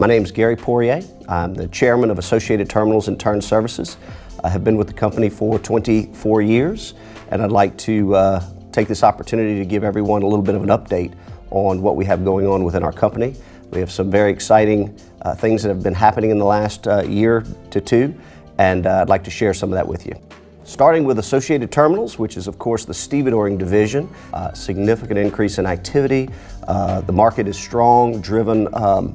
name is Gary Poirrier. I'm the chairman of Associated Terminals and Turn Services. I have been with the company for 24 years, and I'd like to take this opportunity to give everyone a little bit of an update on what we have going on within our company. We have some very exciting things that have been happening in the last year to two, and I'd like to share some of that with you. Starting with Associated Terminals, which is of course the stevedoring division, significant increase in activity. The market is strong, driven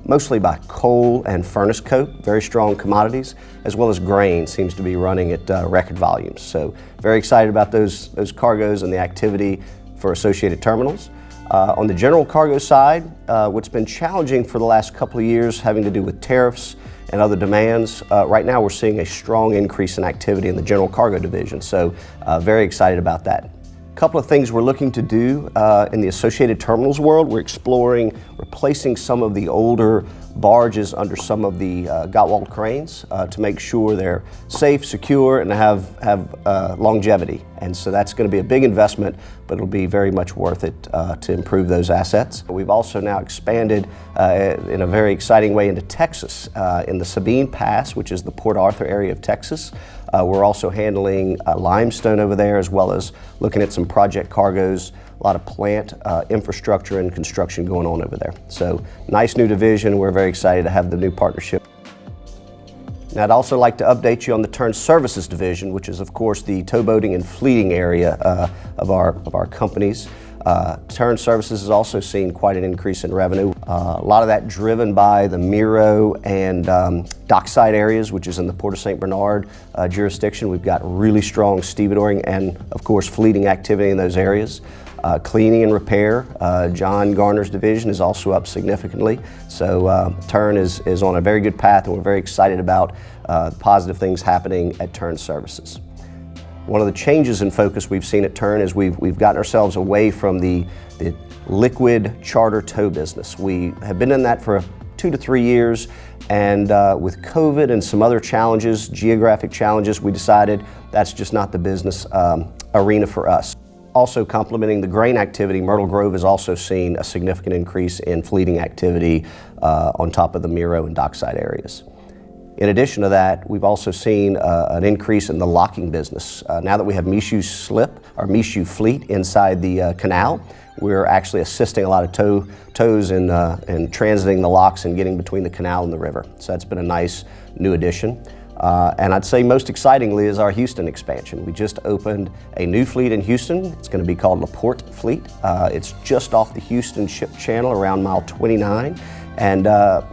mostly by coal and furnace coke, very strong commodities, as well as grain seems to be running at record volumes. So very excited about those cargoes and the activity for Associated Terminals. On the general cargo side, what's been challenging for the last couple of years having to do with tariffs and other demands, right now we're seeing a strong increase in activity in the general cargo division, so very excited about that. A couple of things we're looking to do in the Associated Terminals world. We're exploring replacing some of the older barges under some of the Gottwald cranes to make sure they're safe, secure, and have longevity. And so that's going to be a big investment, but it'll be very much worth it to improve those assets. We've also now expanded in a very exciting way into Texas, in the Sabine Pass, which is the Port Arthur area of Texas. We're also handling limestone over there, as well as looking at some project cargoes, a lot of plant infrastructure and construction going on over there. So nice new division. We're very excited to have the new partnership. Now, I'd also like to update you on the Turn Services division, which is of course the towboating and fleeting area of our companies. Turn Services has also seen quite an increase in revenue. A lot of that driven by the Miro and Dockside areas, which is in the Port of St. Bernard jurisdiction. We've got really strong stevedoring and of course fleeting activity in those areas. Cleaning and repair, John Garner's division is also up significantly. So Turn is on a very good path, and we're very excited about positive things happening at Turn Services. One of the changes in focus we've seen at Turn is we've gotten ourselves away from the liquid charter tow business. We have been in that for 2 to 3 years, and with COVID and some other challenges, geographic challenges, we decided that's just not the business arena for us. Also complementing the grain activity, Myrtle Grove has also seen a significant increase in fleeting activity on top of the Miro and Dockside areas. In addition to that, we've also seen an increase in the locking business. Now that we have Michoud slip, or Michoud fleet inside the canal, we're actually assisting a lot of tows in transiting the locks and getting between the canal and the river. So that's been a nice new addition. And I'd say most excitingly is our Houston expansion. We just opened a new fleet in Houston. It's going to be called LaPorte Fleet. It's just off the Houston Ship Channel around mile 29. And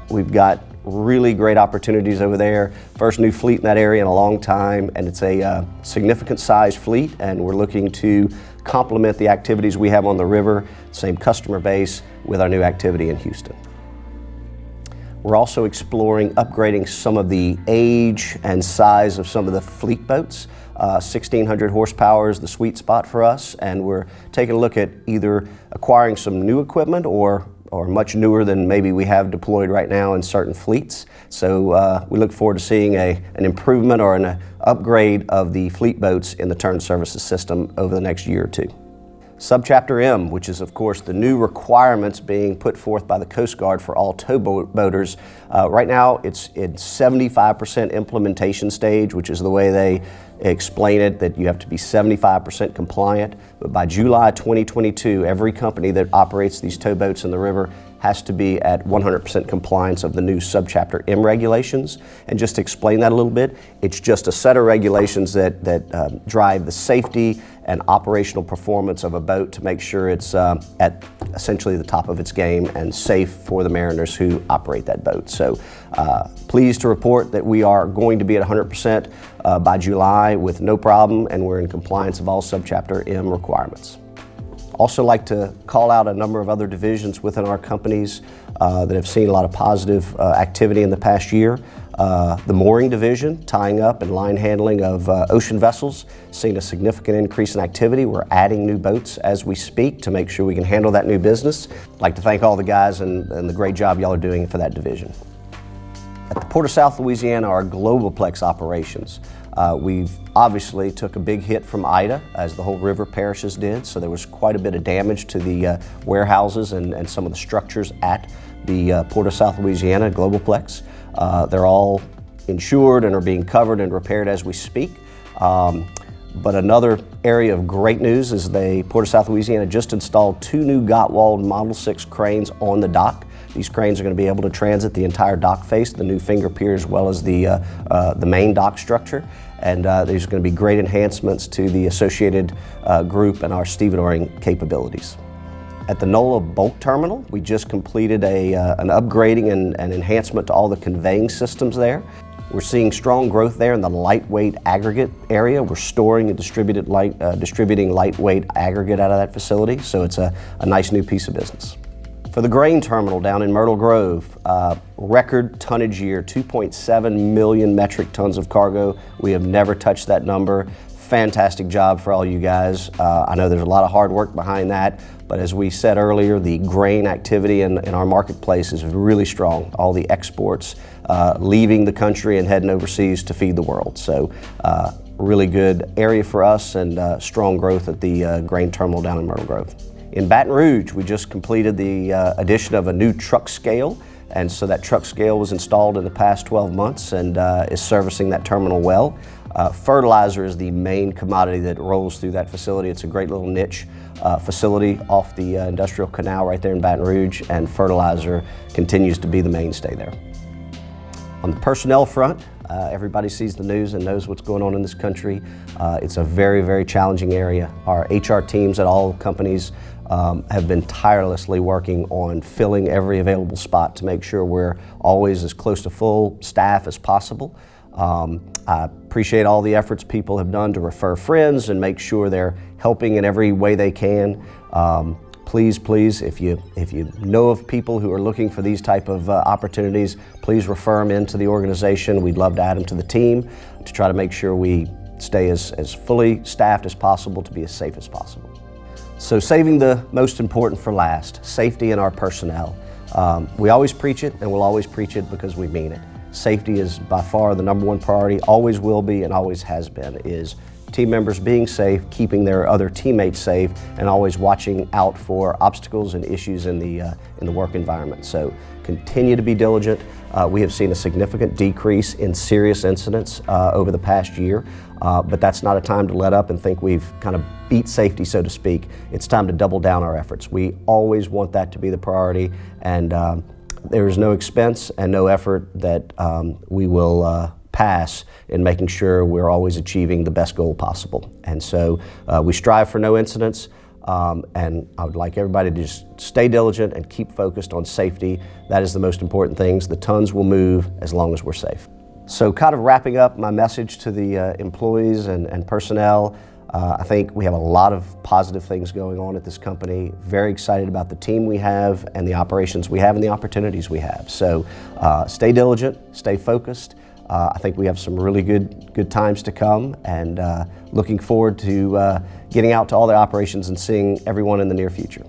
we've got really great opportunities over there. First new fleet in that area in a long time, and it's a significant size fleet, and we're looking to complement the activities we have on the river, same customer base, with our new activity in Houston. We're also exploring upgrading some of the age and size of some of the fleet boats. 1,600 horsepower is the sweet spot for us, and we're taking a look at either acquiring some new equipment or much newer than maybe we have deployed right now in certain fleets. So we look forward to seeing an improvement or an upgrade of the fleet boats in the Turn Services system over the next year or two. Subchapter M, which is of course the new requirements being put forth by the Coast Guard for all towboaters. Right now it's in 75% implementation stage, which is the way they explain it, that you have to be 75% compliant. But by July 2022, every company that operates these towboats in the river has to be at 100% compliance of the new Subchapter M regulations. And just to explain that a little bit, it's just a set of regulations that drive the safety and operational performance of a boat to make sure it's at essentially the top of its game and safe for the mariners who operate that boat. So pleased to report that we are going to be at 100% by July with no problem, and we're in compliance of all Subchapter M requirements. Also like to call out a number of other divisions within our companies that have seen a lot of positive activity in the past year. The mooring division, tying up and line handling of ocean vessels, seen a significant increase in activity. We're adding new boats as we speak to make sure we can handle that new business. I'd like to thank all the guys and the great job y'all are doing for that division. At the Port of South Louisiana, our Globalplex operations, we've obviously took a big hit from Ida, as the whole river parishes did, so there was quite a bit of damage to the warehouses and some of the structures at the Port of South Louisiana Globalplex. They're all insured and are being covered and repaired as we speak. But another area of great news is the Port of South Louisiana just installed 2 new Gottwald Model 6 cranes on the dock. These cranes are going to be able to transit the entire dock face, the new finger pier, as well as the main dock structure. And there's going to be great enhancements to the associated group and our stevedoring capabilities. At the NOLA bulk terminal, we just completed an upgrading and enhancement to all the conveying systems there. We're seeing strong growth there in the lightweight aggregate area. We're storing and distributing lightweight aggregate out of that facility, so it's a nice new piece of business. For the grain terminal down in Myrtle Grove, record tonnage year, 2.7 million metric tons of cargo. We have never touched that number. Fantastic job for all you guys. I know there's a lot of hard work behind that, but as we said earlier, the grain activity in our marketplace is really strong. All the exports leaving the country and heading overseas to feed the world. So really good area for us and strong growth at the grain terminal down in Myrtle Grove. In Baton Rouge, we just completed the addition of a new truck scale. And so that truck scale was installed in the past 12 months and is servicing that terminal well. Fertilizer is the main commodity that rolls through that facility. It's a great little niche facility off the industrial canal right there in Baton Rouge, and fertilizer continues to be the mainstay there. On the personnel front, everybody sees the news and knows what's going on in this country. It's a very, very challenging area. Our HR teams at all companies have been tirelessly working on filling every available spot to make sure we're always as close to full staff as possible. I appreciate all the efforts people have done to refer friends and make sure they're helping in every way they can. Please, if you know of people who are looking for these type of opportunities, please refer them into the organization. We'd love to add them to the team to try to make sure we stay as fully staffed as possible to be as safe as possible. So saving the most important for last, safety in our personnel. We always preach it, and we'll always preach it because we mean it. Safety is by far the #1 priority, always will be and always has been, is team members being safe, keeping their other teammates safe, and always watching out for obstacles and issues in the work environment. So continue to be diligent. We have seen a significant decrease in serious incidents over the past year, but that's not a time to let up and think we've kind of beat safety, so to speak. It's time to double down our efforts. We always want that to be the priority, and there is no expense and no effort that we will pass in making sure we're always achieving the best goal possible. And so we strive for no incidents, and I would like everybody to just stay diligent and keep focused on safety. That is the most important things. The tons will move as long as we're safe. So kind of wrapping up my message to the employees and personnel, I think we have a lot of positive things going on at this company. Very excited about the team we have and the operations we have and the opportunities we have. So stay diligent, stay focused. I think we have some really good times to come, and looking forward to getting out to all the operations and seeing everyone in the near future.